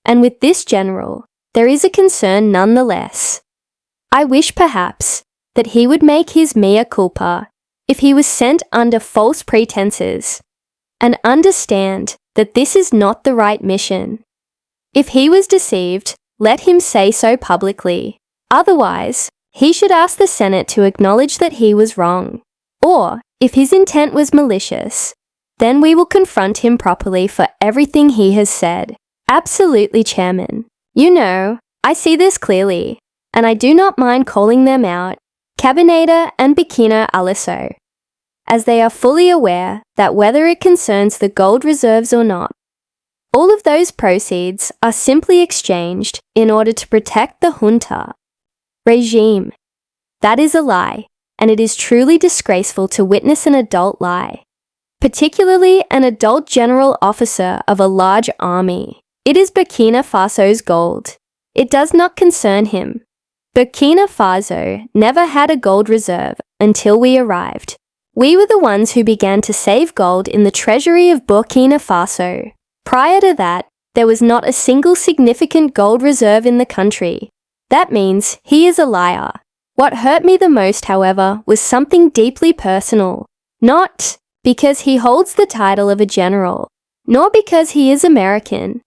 and with this general, there is a concern nonetheless. I wish perhaps that he would make his mea culpa if he was sent under false pretenses, and understand that this is not the right mission. If he was deceived, let him say so publicly. Otherwise, he should ask the Senate to acknowledge that he was wrong. Or, if his intent was malicious, then we will confront him properly for everything he has said. Absolutely, Chairman. You know, I see this clearly, and I do not mind calling them out, Cabineta and Burkina Faso, as they are fully aware that whether it concerns the gold reserves or not, all of those proceeds are simply exchanged in order to protect the junta regime. That is a lie, and it is truly disgraceful to witness an adult lie, particularly an adult general officer of a large army. It is Burkina Faso's gold. It does not concern him. Burkina Faso never had a gold reserve until we arrived. We were the ones who began to save gold in the treasury of Burkina Faso. Prior to that, there was not a single significant gold reserve in the country. That means he is a liar. What hurt me the most, however, was something deeply personal. Not because he holds the title of a general, nor because he is American,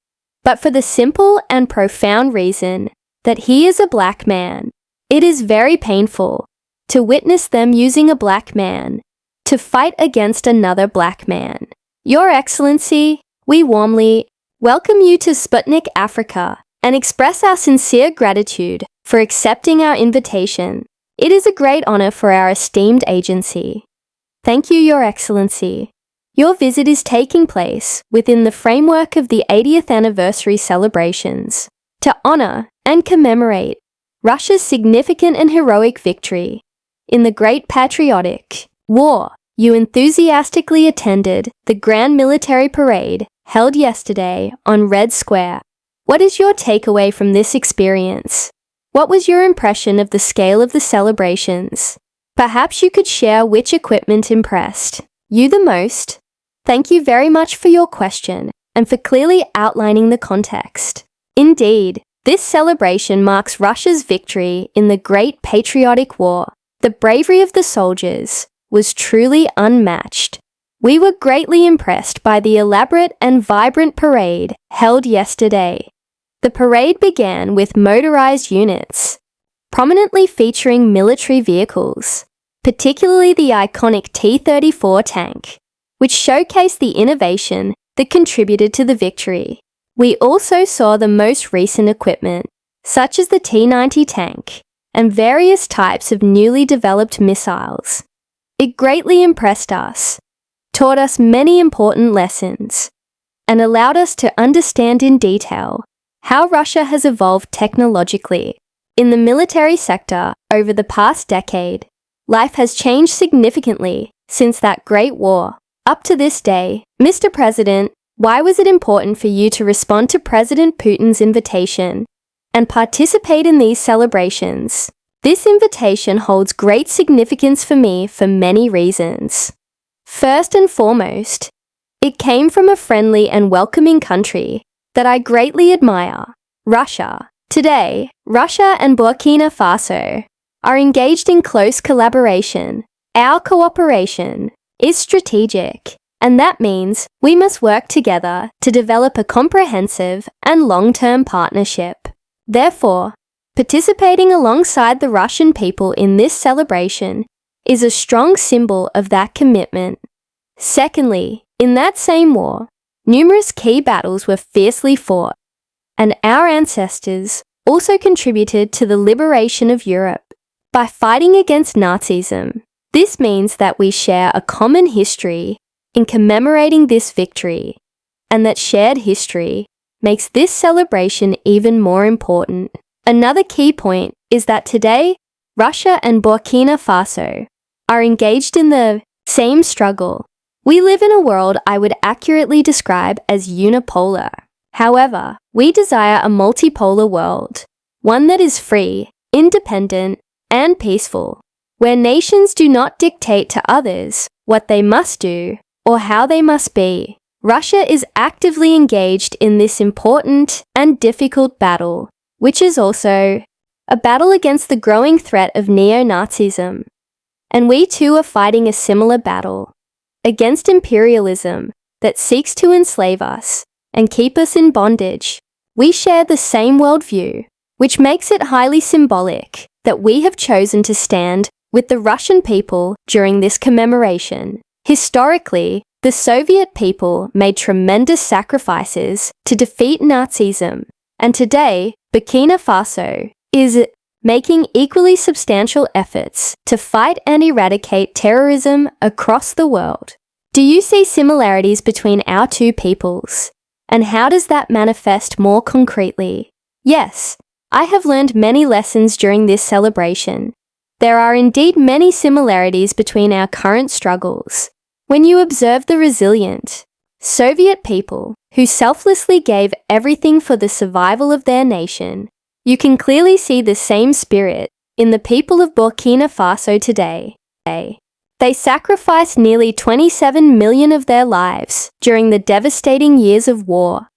but for the simple and profound reason that he is a black man. It is very painful to witness them using a black man to fight against another black man. Your Excellency, we warmly welcome you to Sputnik Africa and express our sincere gratitude for accepting our invitation. It is a great honor for our esteemed agency. Thank you, Your Excellency. Your visit is taking place within the framework of the 80th anniversary celebrations to honor and commemorate Russia's significant and heroic victory in the Great Patriotic War. You enthusiastically attended the Grand Military Parade held yesterday on Red Square. What is your takeaway from this experience? What was your impression of the scale of the celebrations? Perhaps you could share which equipment impressed you the most. Thank you very much for your question and for clearly outlining the context. Indeed, this celebration marks Russia's victory in the Great Patriotic War. The bravery of the soldiers was truly unmatched. We were greatly impressed by the elaborate and vibrant parade held yesterday. The parade began with motorized units, prominently featuring military vehicles, particularly the iconic T-34 tank, which showcased the innovation that contributed to the victory. We also saw the most recent equipment, such as the T-90 tank, and various types of newly developed missiles. It greatly impressed us, taught us many important lessons, and allowed us to understand in detail how Russia has evolved technologically. In the military sector over the past decade, life has changed significantly since that great war. Up to this day, Mr. President, why was it important for you to respond to President Putin's invitation and participate in these celebrations? This invitation holds great significance for me for many reasons. First and foremost, it came from a friendly and welcoming country that I greatly admire, Russia. Today, Russia and Burkina Faso are engaged in close collaboration. Our cooperation is strategic, and that means we must work together to develop a comprehensive and long-term partnership. Therefore, participating alongside the Russian people in this celebration is a strong symbol of that commitment. Secondly, in that same war, numerous key battles were fiercely fought, and our ancestors also contributed to the liberation of Europe by fighting against Nazism. This means that we share a common history in commemorating this victory, and that shared history makes this celebration even more important. Another key point is that today, Russia and Burkina Faso are engaged in the same struggle. We live in a world I would accurately describe as unipolar. However, we desire a multipolar world, one that is free, independent, and peaceful, where nations do not dictate to others what they must do or how they must be. Russia is actively engaged in this important and difficult battle, which is also a battle against the growing threat of neo-Nazism. And we too are fighting a similar battle against imperialism that seeks to enslave us and keep us in bondage. We share the same worldview, which makes it highly symbolic that we have chosen to stand with the Russian people during this commemoration. Historically, the Soviet people made tremendous sacrifices to defeat Nazism, and today, Burkina Faso is making equally substantial efforts to fight and eradicate terrorism across the world. Do you see similarities between our two peoples? And how does that manifest more concretely? Yes, I have learned many lessons during this celebration. There are indeed many similarities between our current struggles. When you observe the resilient Soviet people who selflessly gave everything for the survival of their nation, you can clearly see the same spirit in the people of Burkina Faso today. They sacrificed nearly 27 million of their lives during the devastating years of war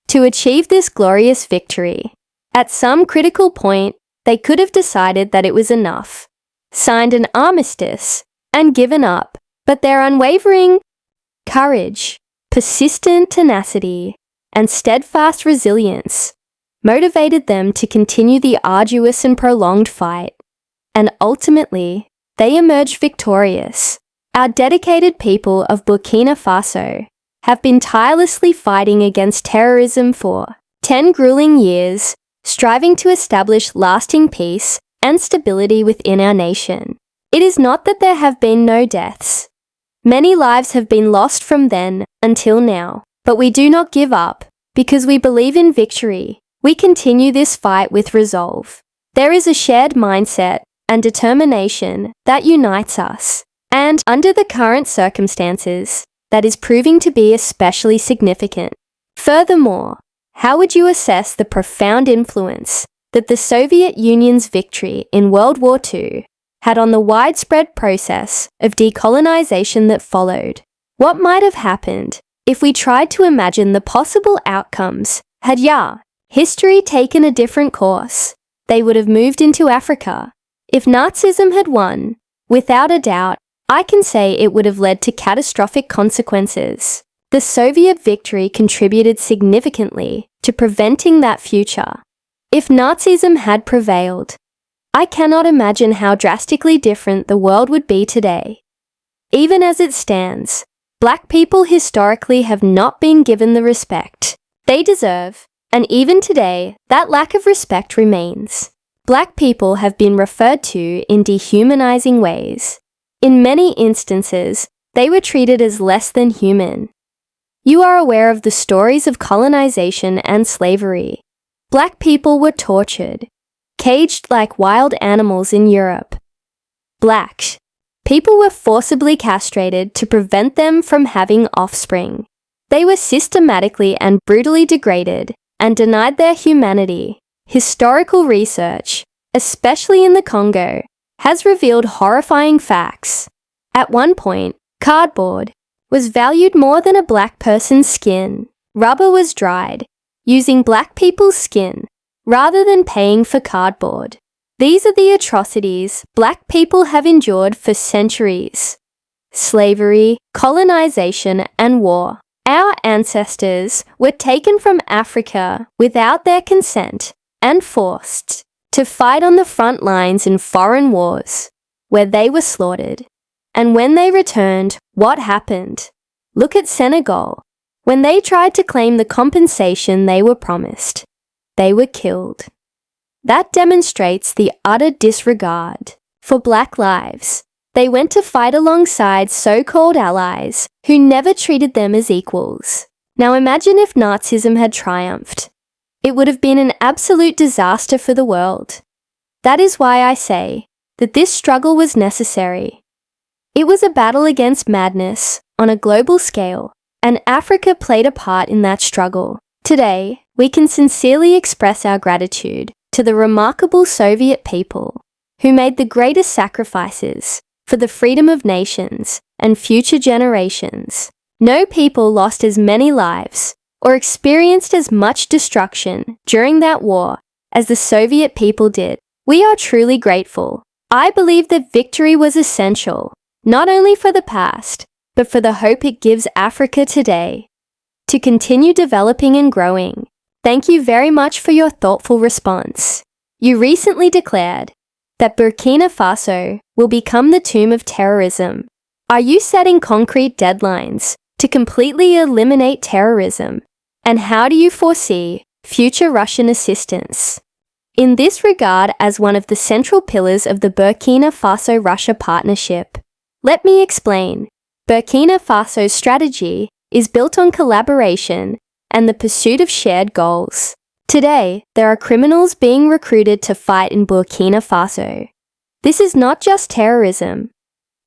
to achieve this glorious victory. At some critical point, they could have decided that it was enough, signed an armistice, and given up, but their unwavering courage, persistent tenacity, and steadfast resilience motivated them to continue the arduous and prolonged fight, and ultimately, they emerged victorious. Our dedicated people of Burkina Faso have been tirelessly fighting against terrorism for 10 grueling years, striving to establish lasting peace and stability within our nation. It is not that there have been no deaths. Many lives have been lost from then until now, but we do not give up because we believe in victory. We continue this fight with resolve. There is a shared mindset and determination that unites us, and under the current circumstances, that is proving to be especially significant. Furthermore, how would you assess the profound influence that the Soviet Union's victory in World War II had on the widespread process of decolonization that followed? What might have happened if we tried to imagine the possible outcomes had history taken a different course? They would have moved into Africa. If Nazism had won, without a doubt, I can say it would have led to catastrophic consequences. The Soviet victory contributed significantly to preventing that future. If Nazism had prevailed, I cannot imagine how drastically different the world would be today. Even as it stands, Black people historically have not been given the respect they deserve, and even today, that lack of respect remains. Black people have been referred to in dehumanizing ways. In many instances, they were treated as less than human. You are aware of the stories of colonization and slavery. Black people were tortured, caged like wild animals in Europe. Black people were forcibly castrated to prevent them from having offspring. They were systematically and brutally degraded and denied their humanity. Historical research, especially in the Congo, has revealed horrifying facts. At one point, cardboard was valued more than a Black person's skin. Rubber was dried, using Black people's skin, rather than paying for cardboard. These are the atrocities Black people have endured for centuries. Slavery, colonization, and war. Our ancestors were taken from Africa without their consent and forced to fight on the front lines in foreign wars, where they were slaughtered. And when they returned, what happened? Look at Senegal. When they tried to claim the compensation they were promised, they were killed. That demonstrates the utter disregard for Black lives. They went to fight alongside so-called allies who never treated them as equals. Now imagine if Nazism had triumphed. It would have been an absolute disaster for the world. That is why I say that this struggle was necessary. It was a battle against madness on a global scale, and Africa played a part in that struggle. Today, we can sincerely express our gratitude to the remarkable Soviet people who made the greatest sacrifices for the freedom of nations and future generations. No people lost as many lives or experienced as much destruction during that war as the Soviet people did. We are truly grateful. I believe that victory was essential, not only for the past, but for the hope it gives Africa today to continue developing and growing. Thank you very much for your thoughtful response. You recently declared that Burkina Faso will become the tomb of terrorism. Are you setting concrete deadlines to completely eliminate terrorism? And how do you foresee future Russian assistance in this regard as one of the central pillars of the Burkina Faso-Russia partnership? Let me explain. Burkina Faso's strategy is built on collaboration and the pursuit of shared goals. Today, there are criminals being recruited to fight in Burkina Faso. This is not just terrorism.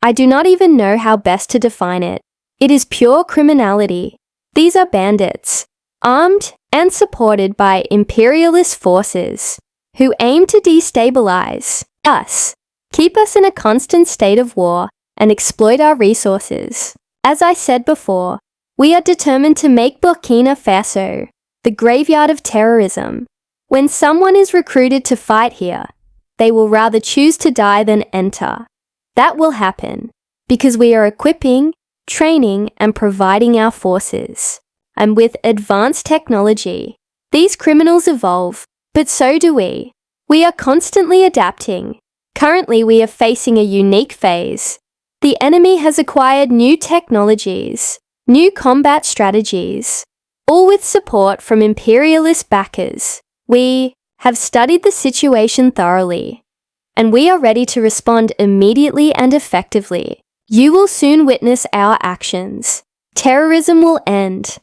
I do not even know how best to define it. It is pure criminality. These are bandits, armed and supported by imperialist forces, who aim to destabilize us, keep us in a constant state of war, and exploit our resources. As I said before, we are determined to make Burkina Faso the graveyard of terrorism. When someone is recruited to fight here, they will rather choose to die than enter. That will happen because we are equipping, training, and providing our forces. And with advanced technology, these criminals evolve, but so do we. We are constantly adapting. Currently, we are facing a unique phase. The enemy has acquired new technologies, new combat strategies, all with support from imperialist backers. We have studied the situation thoroughly, and we are ready to respond immediately and effectively. You will soon witness our actions. Terrorism will end.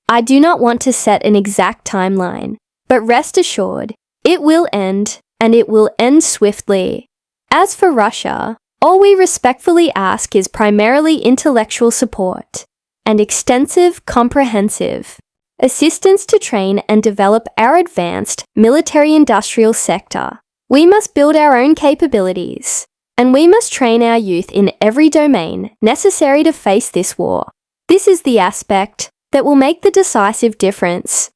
I do not want to set an exact timeline, but rest assured, it will end, and it will end swiftly. As for Russia, all we respectfully ask is primarily intellectual support and extensive, comprehensive assistance to train and develop our advanced military-industrial sector. We must build our own capabilities, and we must train our youth in every domain necessary to face this war. This is the aspect that will make the decisive difference.